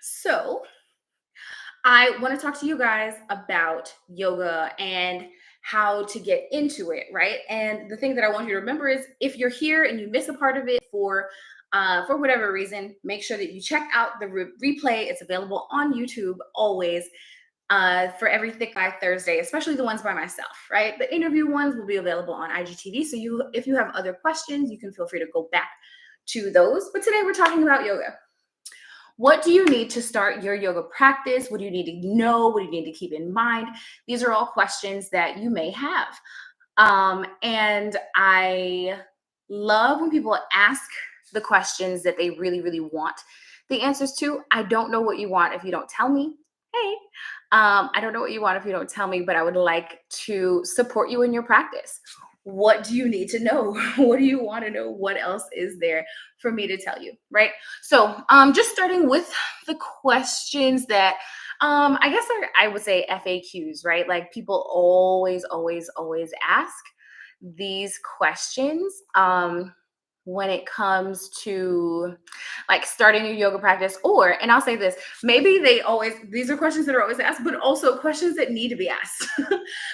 So, I want to talk to you guys about yoga and how to get into it, right? And the thing that I want you to remember is if you're here and you miss a part of it for whatever reason, make sure that you check out the replay. It's available on YouTube always for every Thick Eye Thursday, especially the ones by myself, right? The interview ones will be available on IGTV. So if you have other questions, you can feel free to go back to those. But today we're talking about yoga. What do you need to start your yoga practice? What do you need to know? What do you need to keep in mind? These are all questions that you may have. And I love when people ask the questions that they really, really want the answers to. I don't know what you want if you don't tell me. Hey, I don't know what you want if you don't tell me, but I would like to support you in your practice. What do you need to know? What do you want to know? What else is there for me to tell you? Right. So, just starting with the questions that I guess I would say FAQs, right? Like people always, always, always ask these questions when it comes to like starting your yoga practice, or, and I'll say this, maybe these are questions that are always asked, but also questions that need to be asked.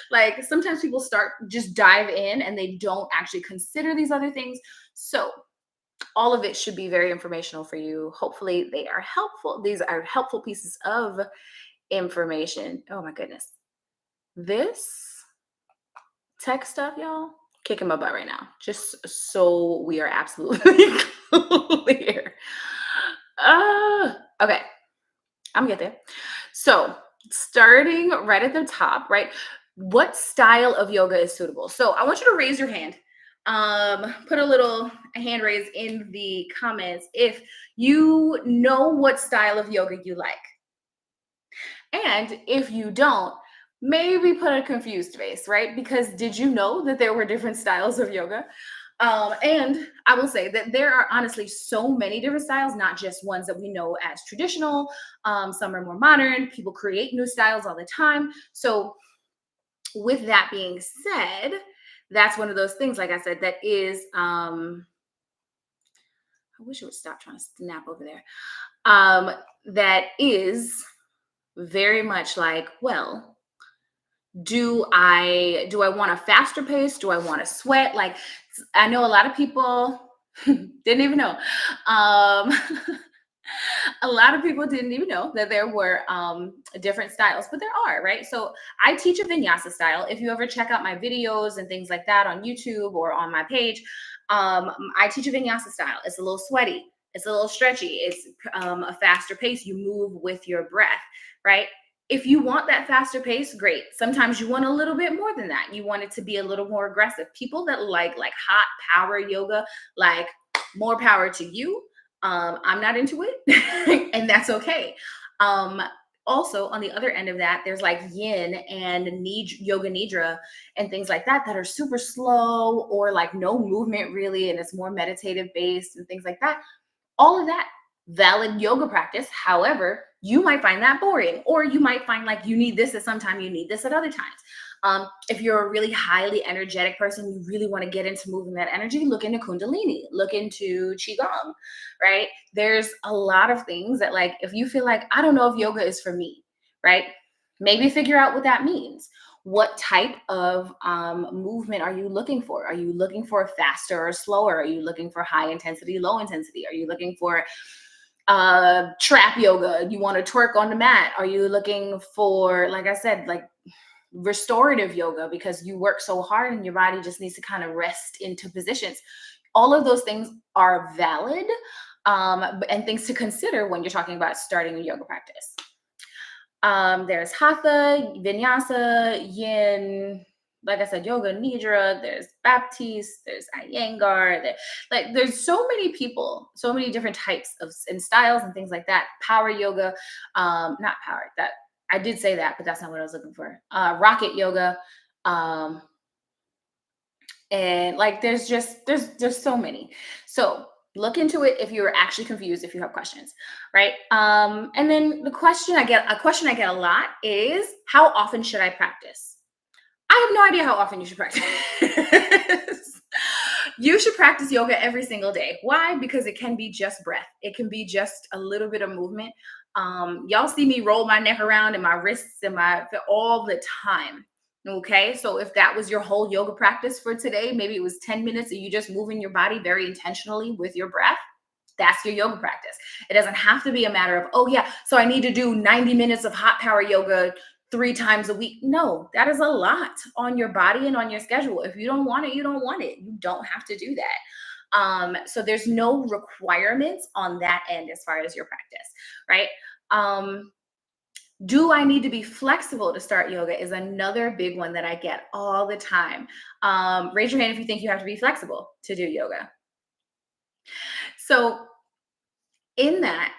Like sometimes people start, just dive in and they don't actually consider these other things. So, all of it should be very informational for you. Hopefully, they are helpful. These are helpful pieces of information. Oh my goodness. This tech stuff, y'all, kicking my butt right now. Just so we are absolutely clear. Okay, I'm gonna get there. So, starting right at the top, right? What style of yoga is suitable? So, I want you to raise your hand. Put a hand raise in the comments if you know what style of yoga you like. And if you don't, maybe put a confused face, right? Because did you know that there were different styles of yoga? And I will say that there are honestly so many different styles, not just ones that we know as traditional. Some are more modern. People create new styles all the time. So, with that being said, that's one of those things, like I said, that is, I wish it would stop trying to snap over there. That is very much like, well, do I want a faster pace? Do I want to sweat? Like I know a lot of people didn't even know. Um a lot of people didn't even know that there were different styles, but there are, right? So I teach a vinyasa style. If you ever check out my videos and things like that on YouTube or on my page, I teach a vinyasa style. It's a little sweaty, it's a little stretchy, it's a faster pace. You move with your breath, right? If you want that faster pace, great. Sometimes you want a little bit more than that. You want it to be a little more aggressive. People that like hot power yoga, like more power to you. I'm not into it, and that's okay. Um, Also, on the other end of that, there's like yin and yoga nidra and things like that are super slow or like no movement really, and it's more meditative based and things like that. All of that valid yoga practice. However, you might find that boring, or you might find like you need this at some time, you need this at other times. If you're a really highly energetic person, you really want to get into moving that energy, look into Kundalini, look into Qigong, right? There's a lot of things that, like, if you feel like, I don't know if yoga is for me, right? Maybe figure out what that means. What type of movement are you looking for? Are you looking for faster or slower? Are you looking for high intensity, low intensity? Are you looking for trap yoga? You want to twerk on the mat? Are you looking for, like I said, like restorative yoga because you work so hard and your body just needs to kind of rest into positions? All of those things are valid and things to consider when you're talking about starting a yoga practice. There's hatha, vinyasa, yin, like I said, yoga nidra, there's Baptiste, there's Iyengar, there's so many people, so many different types of and styles and things like that. Power yoga, not power, that I did say that, but that's not what I was looking for. Rocket yoga, um, and like there's so many. So look into it if you're actually confused, if you have questions, right? And then a question I get a lot is, how often should I practice? I have no idea how often you should practice. You should practice yoga every single day. Why? Because it can be just breath. It can be just a little bit of movement. Y'all see me roll my neck around and my wrists and my all the time. Okay, so if that was your whole yoga practice for today, maybe it was 10 minutes of you just moving your body very intentionally with your breath. That's your yoga practice. It doesn't have to be a matter of, oh, yeah, so I need to do 90 minutes of hot power yoga 3 times a week. No, that is a lot on your body and on your schedule. If you don't want it, you don't want it. You don't have to do that. So there's no requirements on that end as far as your practice, right? Do I need to be flexible to start yoga is another big one that I get all the time. Raise your hand if you think you have to be flexible to do yoga. So in that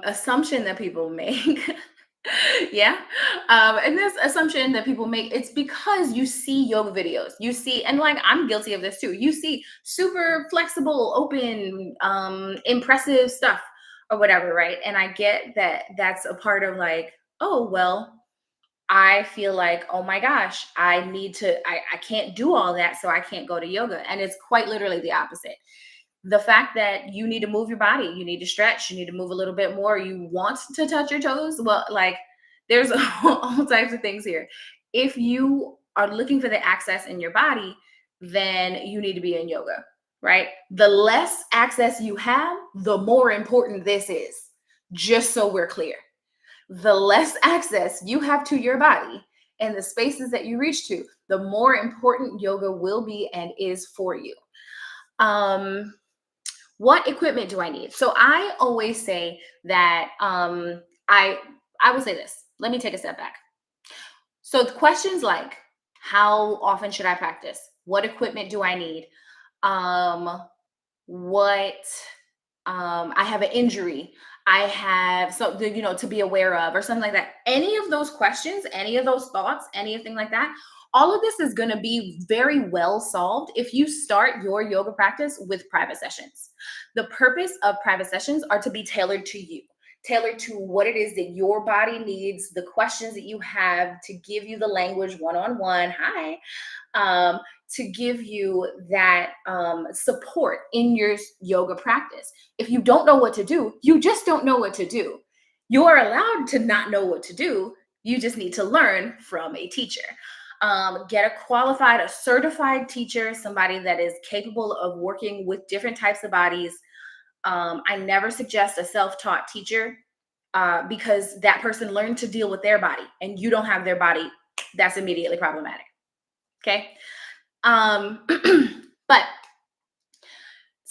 assumption that people make, yeah, and this assumption that people make, it's because you see yoga videos, you see, and like I'm guilty of this too, you see super flexible, open, impressive stuff or whatever, right? And I get that that's a part of like, oh well, I feel like, oh my gosh, I can't do all that, so I can't go to yoga. And it's quite literally the opposite. The fact that you need to move your body, you need to stretch, you need to move a little bit more, you want to touch your toes. Well, like there's all types of things here. If you are looking for the access in your body, then you need to be in yoga, right? The less access you have, the more important this is, just so we're clear. The less access you have to your body and the spaces that you reach to, the more important yoga will be and is for you. What equipment do I need? So I always say that I will say this. Let me take a step back. So the questions like how often should I practice? What equipment do I need? Um, what I have an injury. I have so to be aware of or something like that. Any of those questions, any of those thoughts, anything like that, all of this is going to be very well solved if you start your yoga practice with private sessions. The purpose of private sessions are to be tailored to you, tailored to what it is that your body needs, the questions that you have to give you the language one on one. Hi. To give you that support in your yoga practice. If you don't know what to do, you just don't know what to do. You're allowed to not know what to do. You just need to learn from a teacher. Get a qualified, a certified teacher, somebody that is capable of working with different types of bodies. I never suggest a self-taught teacher because that person learned to deal with their body and you don't have their body. That's immediately problematic. Okay. But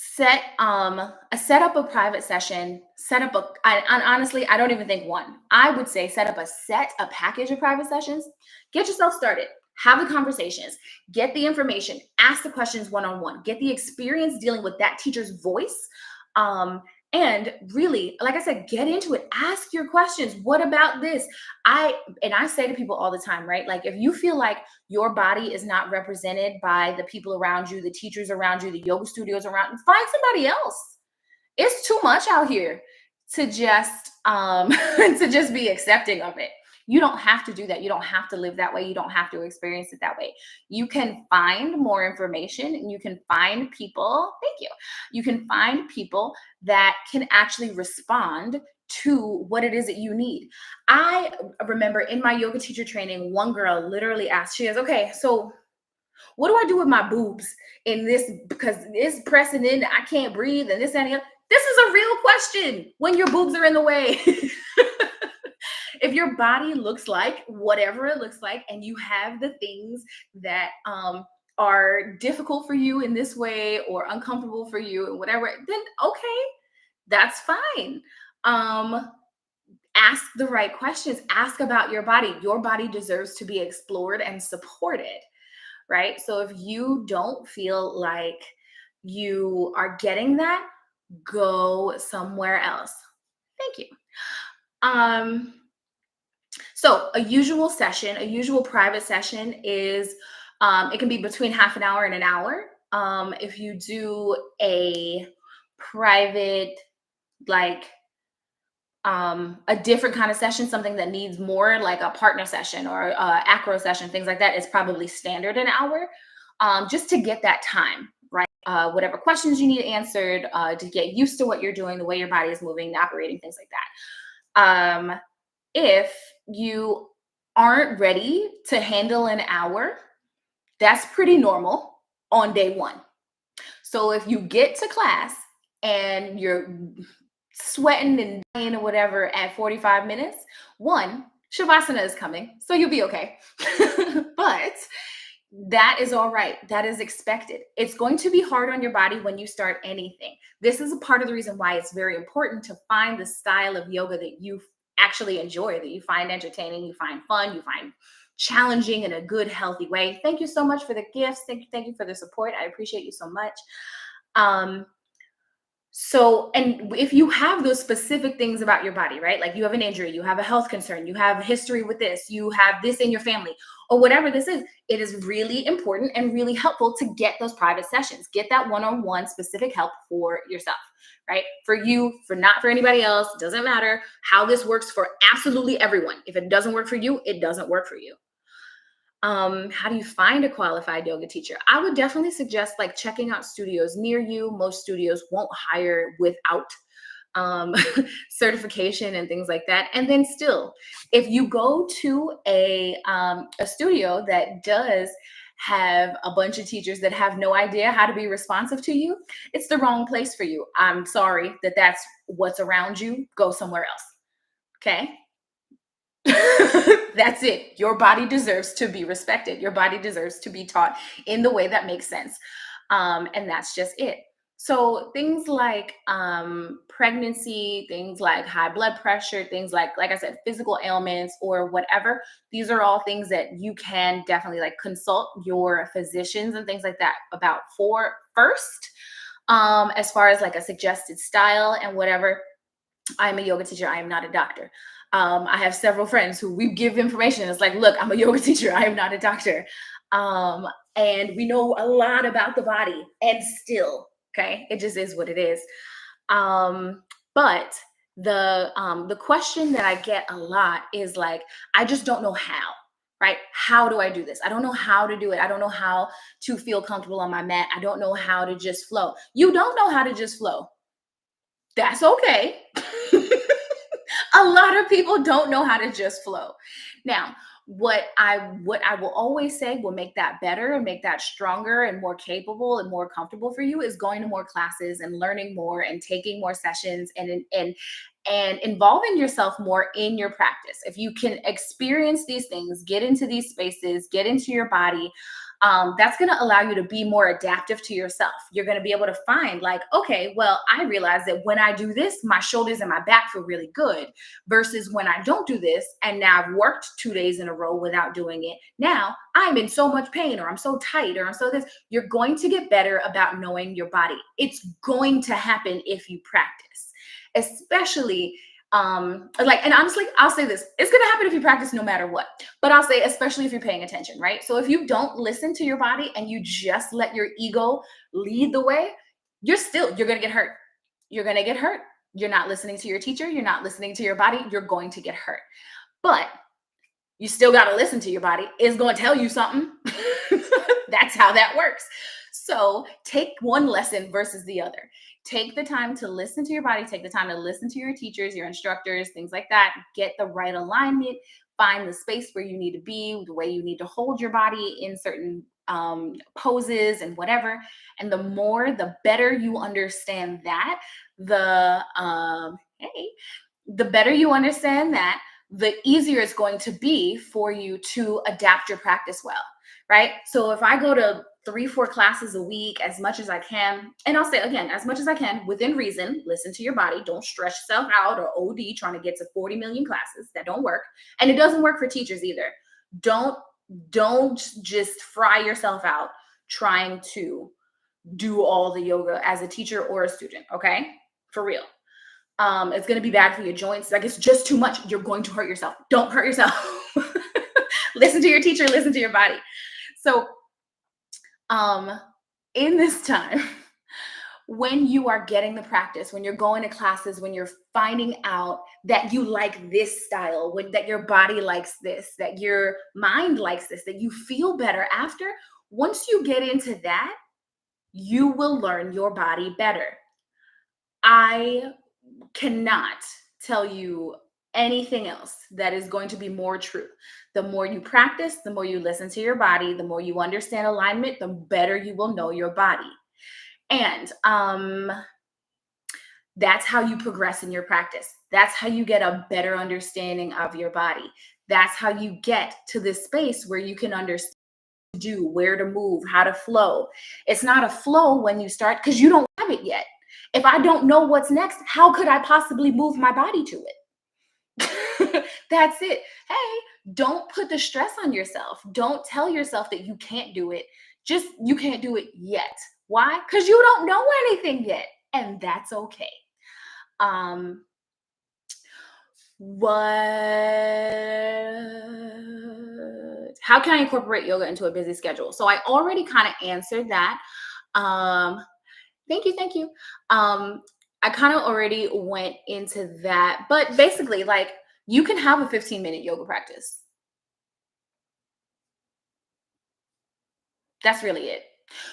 set up a private session, honestly, I don't even think one. I would say set up a package of private sessions, get yourself started, have the conversations, get the information, ask the questions one-on-one, get the experience dealing with that teacher's voice. And really, like I said, get into it. Ask your questions. What about this? I say to people all the time, right? Like if you feel like your body is not represented by the people around you, the teachers around you, the yoga studios around, find somebody else. It's too much out here to just to just be accepting of it. You don't have to do that. You don't have to live that way. You don't have to experience it that way. You can find more information and you can find people. Thank you. You can find people that can actually respond to what it is that you need. I remember in my yoga teacher training, one girl literally asked, she goes, okay, so what do I do with my boobs in this? Because it's pressing in, I can't breathe, and this and the other. This is a real question when your boobs are in the way. If your body looks like whatever it looks like, and you have the things that are difficult for you in this way or uncomfortable for you and whatever, then okay, that's fine. Ask the right questions. Ask about your body. Your body deserves to be explored and supported, right? So if you don't feel like you are getting that, go somewhere else. Thank you. So a usual session, a usual private session is, it can be between half an hour and an hour. If you do a private, like a different kind of session, something that needs more like a partner session or acro session, things like that, is probably standard an hour, just to get that time, right? whatever questions you need answered, to get used to what you're doing, the way your body is moving, operating, things like that. If you aren't ready to handle an hour, that's pretty normal on day one. So if you get to class and you're sweating and dying or whatever at 45 minutes, one, Shavasana is coming, so you'll be okay. But that is all right. That is expected. It's going to be hard on your body when you start anything. This is a part of the reason why it's very important to find the style of yoga that you actually enjoy, that you find entertaining, you find fun, you find challenging in a good, healthy way. Thank you so much for the gifts. Thank you for the support. I appreciate you so much. Um, so, and if you have those specific things about your body, right? Like you have an injury, you have a health concern, you have a history with this, you have this in your family, or whatever this is, it is really important and really helpful to get those private sessions. Get that one-on-one specific help for yourself, right? For you, for not for anybody else, doesn't matter how this works for absolutely everyone. If it doesn't work for you, it doesn't work for you. How do you find a qualified yoga teacher? I would definitely suggest like checking out studios near you. Most studios won't hire without um, certification and things like that. And then still, if you go to a studio that does have a bunch of teachers that have no idea how to be responsive to you, it's the wrong place for you. I'm sorry that that's what's around you. Go somewhere else. Okay. That's it. Your body deserves to be respected. Your body deserves to be taught in the way that makes sense. And that's just it. So things like pregnancy, things like high blood pressure, things like I said, physical ailments or whatever. These are all things that you can definitely like consult your physicians and things like that about for first. As far as like a suggested style and whatever. I'm a yoga teacher. I am not a doctor. I have several friends who we give information. It's like, look, I'm a yoga teacher. I am not a doctor. Um, and we know a lot about the body and still, okay, it just is what it is. But the question that I get a lot is like, I just don't know how, right? How do I do this? I don't know how to do it. I don't know how to feel comfortable on my mat. I don't know how to just flow. You don't know how to just flow. That's okay. A lot of people don't know how to just flow. Now, what I will always say will make that better and make that stronger and more capable and more comfortable for you is going to more classes and learning more and taking more sessions and involving yourself more in your practice. If you can experience these things, get into these spaces, get into your body, that's going to allow you to be more adaptive to yourself. You're going to be able to find, like, okay, well, I realize that when I do this, my shoulders and my back feel really good versus when I don't do this. And now I've worked 2 days in a row without doing it. Now I'm in so much pain, or I'm so tight, or I'm so this. You're going to get better about knowing your body. It's going to happen if you practice, especially like, and honestly, I'll say this, it's going to happen if you practice no matter what, but I'll say especially if you're paying attention, right? So if you don't listen to your body and you just let your ego lead the way, you're going to get hurt. You're going to get hurt. You're not listening to your teacher, you're not listening to your body, you're going to get hurt. But you still got to listen to your body. It's going to tell you something. That's how that works. So take one lesson versus the other. Take the time to listen to your body, take the time to listen to your teachers, your instructors, things like that. Get the right alignment, find the space where you need to be, the way you need to hold your body in certain poses and whatever. And the more, the better you understand that, the better you understand that, the easier it's going to be for you to adapt your practice well, right? So if I go to 3, 4 classes a week, as much as I can, and I'll say again, as much as I can, within reason, listen to your body. Don't stress yourself out or OD trying to get to 40 million classes. That don't work. And it doesn't work for teachers either. Don't just fry yourself out trying to do all the yoga as a teacher or a student, okay? For real. It's going to be bad for your joints. Like, it's just too much. You're going to hurt yourself. Don't hurt yourself. Listen to your teacher, listen to your body. So, in this time, when you are getting the practice, when you're going to classes, when you're finding out that you like this style, that your body likes this, that your mind likes this, that you feel better after, once you get into that, you will learn your body better. I cannot tell you anything else that is going to be more true. The more you practice, the more you listen to your body, the more you understand alignment, the better you will know your body. And that's how you progress in your practice. That's how you get a better understanding of your body. That's how you get to this space where you can understand do, where to move, how to flow. It's not a flow when you start because you don't have it yet. If I don't know what's next, how could I possibly move my body to it? That's it. Hey, don't put the stress on yourself. Don't tell yourself that you can't do it. Just you can't do it yet. Why? Because you don't know anything yet. And that's okay. Um, what how can I incorporate yoga into a busy schedule? So I already kind of answered that. Um, thank you. I kind of already went into that, but basically, like you can have a 15-minute yoga practice. That's really it.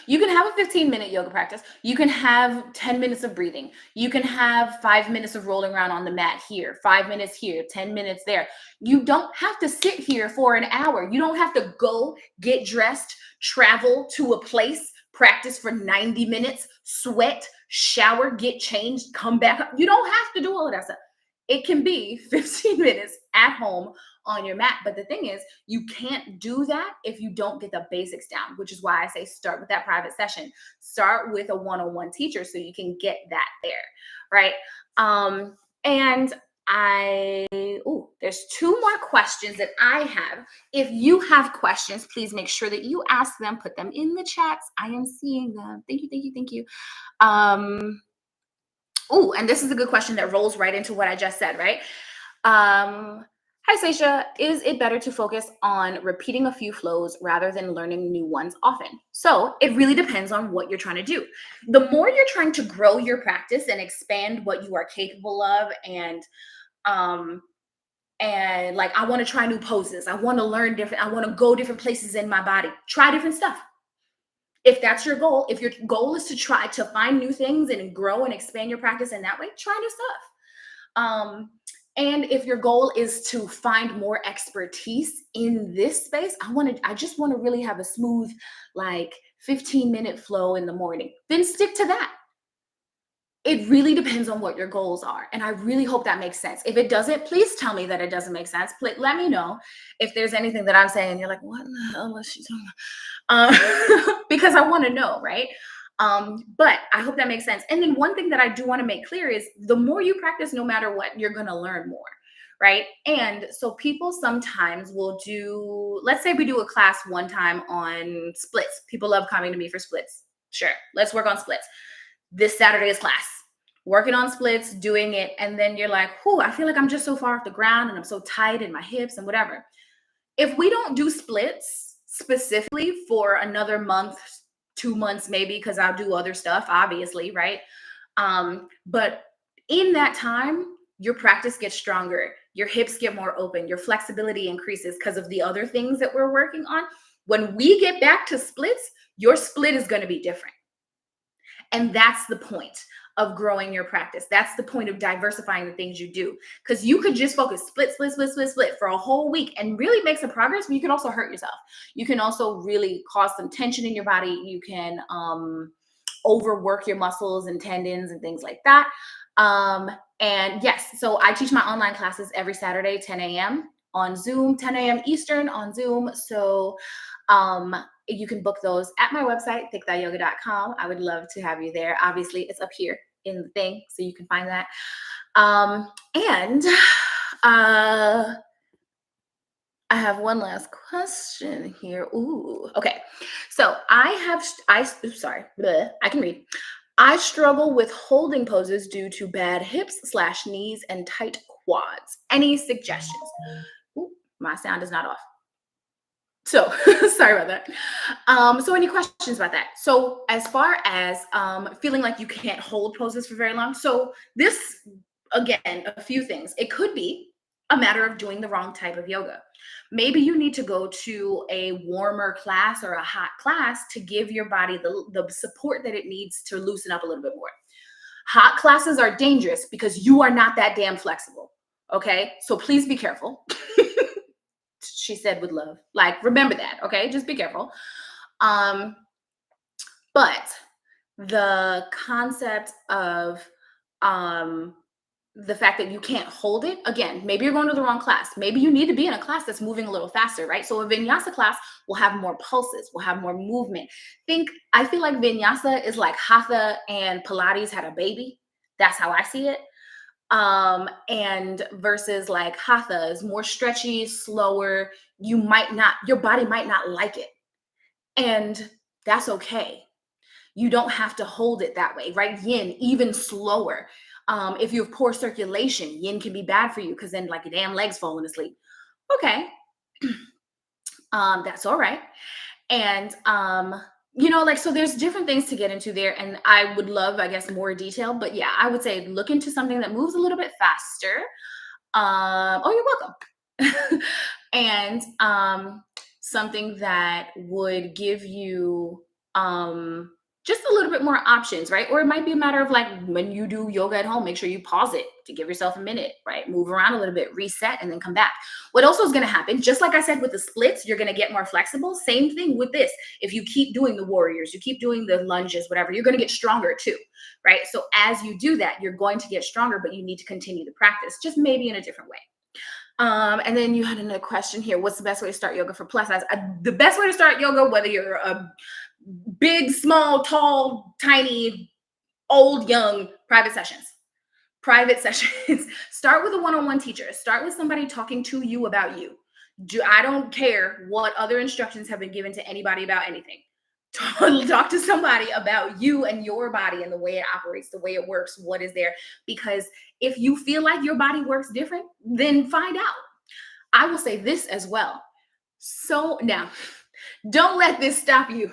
You can have a 15-minute yoga practice. You can have 10 minutes of breathing. You can have 5 minutes of rolling around on the mat here, 5 minutes here, 10 minutes there. You don't have to sit here for an hour. You don't have to go get dressed, travel to a place, practice for 90 minutes, sweat, shower, get changed, come back. You don't have to do all of that stuff. It can be 15 minutes at home on your mat. But the thing is, you can't do that if you don't get the basics down, which is why I say start with that private session. Start with a one-on-one teacher so you can get that there, right? And there's two more questions that I have. If you have questions, please make sure that you ask them, put them in the chats. I am seeing them. Thank you. And this is a good question that rolls right into what I just said, right? Hi, Seisha. Is it better to focus on repeating a few flows rather than learning new ones often? So it really depends on what you're trying to do. The more you're trying to grow your practice and expand what you are capable of, um, and like I want to try new poses, I want to learn different, I want to go different places in my body, try different stuff. If that's your goal, if your goal is to try to find new things and grow and expand your practice in that way, try new stuff. And if your goal is to find more expertise in this space, I just want to really have a smooth, like 15-minute flow in the morning, then stick to that. It really depends on what your goals are. And I really hope that makes sense. If it doesn't, please tell me that it doesn't make sense. Let me know if there's anything that I'm saying and you're like, what the hell is she talking about? Because I want to know, right? But I hope that makes sense. And then one thing that I do want to make clear is the more you practice, no matter what, you're going to learn more, right? And so people sometimes will do, let's say we do a class one time on splits. People love coming to me for splits. Sure, let's work on splits. This Saturday is class. Working on splits, doing it, and then you're like, whew, I feel like I'm just so far off the ground and I'm so tight in my hips and whatever. If we don't do splits specifically for another month, 2 months maybe, because I'll do other stuff, obviously, right? But in that time, your practice gets stronger, your hips get more open, your flexibility increases because of the other things that we're working on. When we get back to splits, your split is going to be different. And that's the point of growing your practice. That's the point of diversifying the things you do. Because you could just focus split for a whole week and really make some progress, but you can also hurt yourself. You can also really cause some tension in your body. You can overwork your muscles and tendons and things like that. And yes, so I teach my online classes every Saturday, 10 a.m. on Zoom, 10 a.m. Eastern on Zoom. So you can book those at my website, thickthighyoga.com. I would love to have you there. Obviously, it's up here in the thing, so you can find that. And I have one last question here. Ooh, okay. So I can read. I struggle with holding poses due to bad hips/knees and tight quads. Any suggestions? Ooh, my sound is not off. So sorry about that. So any questions about that? So as far as feeling like you can't hold poses for very long. So this, again, a few things. It could be a matter of doing the wrong type of yoga. Maybe you need to go to a warmer class or a hot class to give your body the support that it needs to loosen up a little bit more. Hot classes are dangerous because you are not that damn flexible. Okay. So please be careful. She said with love. Like, remember that. Okay. Just be careful. Um, but the concept of um the fact that you can't hold it, again, maybe you're going to the wrong class, maybe you need to be in a class that's moving a little faster, right? So a vinyasa class will have more pulses, will have more movement. I feel like vinyasa is like hatha and pilates had a baby. That's how I see it. And versus like hatha is more stretchy, slower. Your body might not like it, and that's okay. You don't have to hold it that way, right? Yin, even slower. If you have poor circulation, yin can be bad for you because then like your damn legs falling asleep. Okay, that's all right. And like so there's different things to get into there. And I would love, I guess, more detail. But yeah, I would say look into something that moves a little bit faster. Oh, you're welcome. And something that would give you just a little bit more options, right? Or it might be a matter of like when you do yoga at home, make sure you pause it to give yourself a minute, right? Move around a little bit, reset, and then come back. What also is going to happen, just like I said with the splits, you're going to get more flexible. Same thing with this. If you keep doing the warriors, you keep doing the lunges, whatever, you're going to get stronger too, right? So as you do that, you're going to get stronger, but you need to continue the practice, just maybe in a different way. And then you had another question here. What's the best way to start yoga for plus size? The best way to start yoga, whether you're a big, small, tall, tiny, old, young, private sessions. Private sessions. Start with a one-on-one teacher. Start with somebody talking to you about you. I don't care what other instructions have been given to anybody about anything. Talk to somebody about you and your body and the way it operates, the way it works, what is there. Because if you feel like your body works different, then find out. I will say this as well. So now, don't let this stop you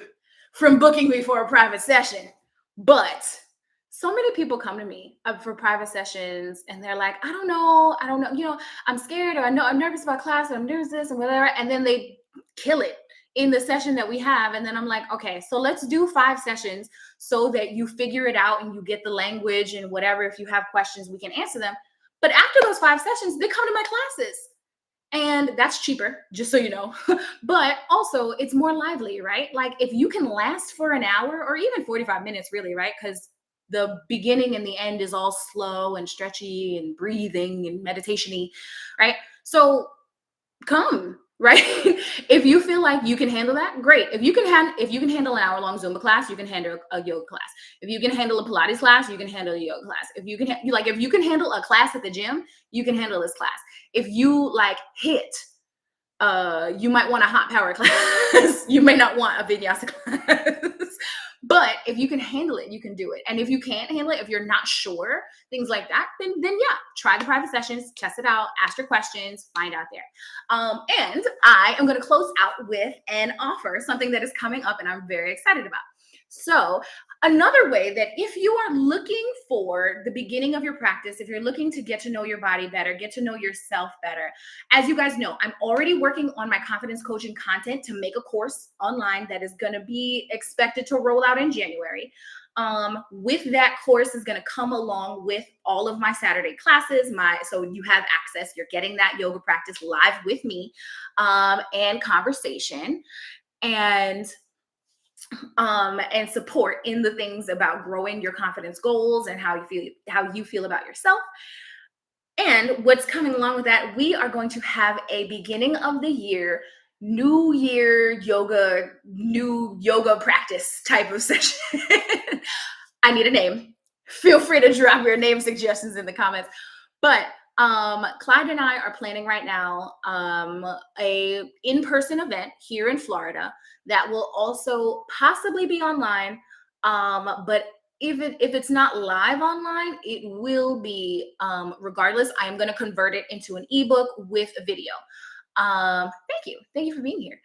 from booking me for a private session. But so many people come to me for private sessions and they're like, I don't know, I'm scared, or I know I'm nervous about class, or I'm nervous this and whatever. And then they kill it in the session that we have. And then I'm like, okay, so let's do 5 sessions so that you figure it out and you get the language and whatever. If you have questions, we can answer them. But after those 5 sessions, they come to my classes. And that's cheaper, just so you know. But also, it's more lively, right? Like if you can last for an hour or even 45 minutes, really, right? Because the beginning and the end is all slow and stretchy and breathing and meditation-y, right? So come, right? If you feel like you can handle that, great. If you can handle an hour-long Zumba class, you can handle a yoga class. If you can handle a Pilates class, you can handle a yoga class. If you can if you can handle a class at the gym, you can handle this class. If you like you might want a hot power class. You may not want a vinyasa class. But if you can handle it, you can do it. And if you can't handle it, if you're not sure, things like that, then yeah, try the private sessions, test it out, ask your questions, find out there. And I am going to close out with an offer, something that is coming up and I'm very excited about. So another way that if you are looking for the beginning of your practice, if you're looking to get to know your body better, get to know yourself better, as you guys know, I'm already working on my confidence coaching content to make a course online that is going to be expected to roll out in January. With that course is going to come along with all of my Saturday classes. So you have access, you're getting that yoga practice live with me, and conversation. And support in the things about growing your confidence goals and how you feel about yourself. And what's coming along with that, we are going to have a beginning of the year, new yoga practice type of session. I need a name. Feel free to drop your name suggestions in the comments. But Clyde and I are planning right now a in-person event here in Florida that will also possibly be online. But if it's not live online, it will be regardless. I am going to convert it into an ebook with a video. Thank you for being here.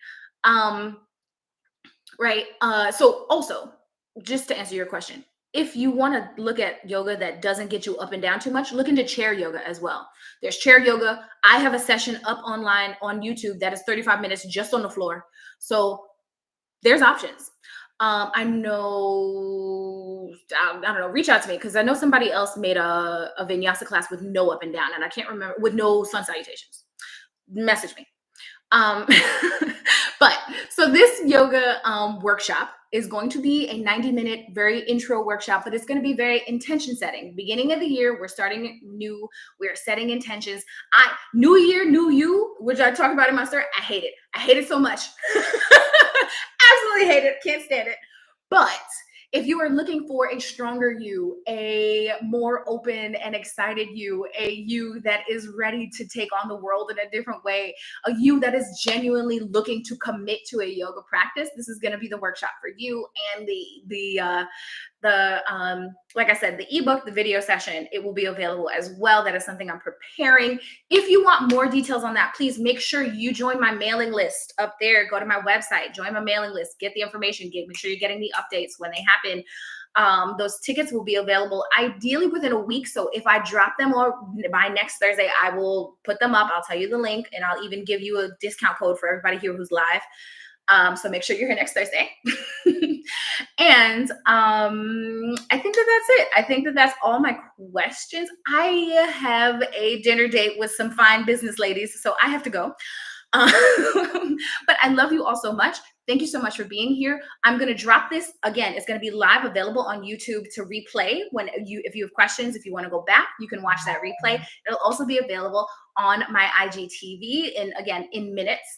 Right. So also, just to answer your question, if you want to look at yoga that doesn't get you up and down too much, look into chair yoga as well. There's chair yoga. I have a session up online on YouTube that is 35 minutes just on the floor. So there's options. I know, I don't know, reach out to me because I know somebody else made a vinyasa class with no up and down, and I can't remember, with no sun salutations. Message me. Um, but so this yoga workshop is going to be a 90-minute, very intro workshop, but it's going to be very intention setting. Beginning of the year, we're starting new. We're setting intentions. New year, new you, which I talk about in my story. I hate it. I hate it so much. Absolutely hate it. Can't stand it. But if you are looking for a stronger you, a more open and excited you, a you that is ready to take on the world in a different way, a you that is genuinely looking to commit to a yoga practice, this is going to be the workshop for you. And like I said, the ebook, the video session, it will be available as well. That is something I'm preparing. If you want more details on that, please make sure you join my mailing list up there. Go to my website, join my mailing list, get the information, make sure you're getting the updates when they happen. Those tickets will be available ideally within a week. So if I drop them or by next Thursday, I will put them up. I'll tell you the link, and I'll even give you a discount code for everybody here who's live. So make sure you're here next Thursday. And I think that that's it. I think that that's all my questions. I have a dinner date with some fine business ladies, so I have to go. But I love you all so much. Thank you so much for being here. I'm going to drop this again. It's going to be live, available on YouTube to replay if you have questions, if you want to go back, you can watch that replay. It'll also be available on my IGTV in minutes.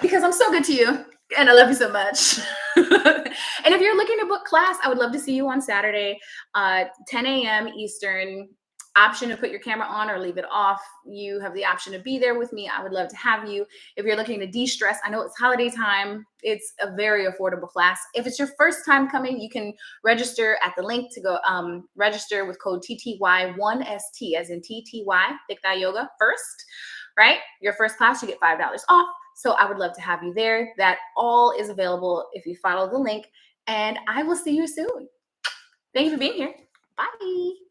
Because I'm so good to you and I love you so much. And if you're looking to book class, I would love to see you on Saturday, 10 a.m. Eastern. Option to put your camera on or leave it off. You have the option to be there with me. I would love to have you. If you're looking to de-stress, I know it's holiday time. It's a very affordable class. If it's your first time coming, you can register at the link to go register with code TTY1ST, as in TTY, Thikdai Yoga first, right? Your first class, you get $5 off. So I would love to have you there. That all is available if you follow the link, and I will see you soon. Thank you for being here. Bye.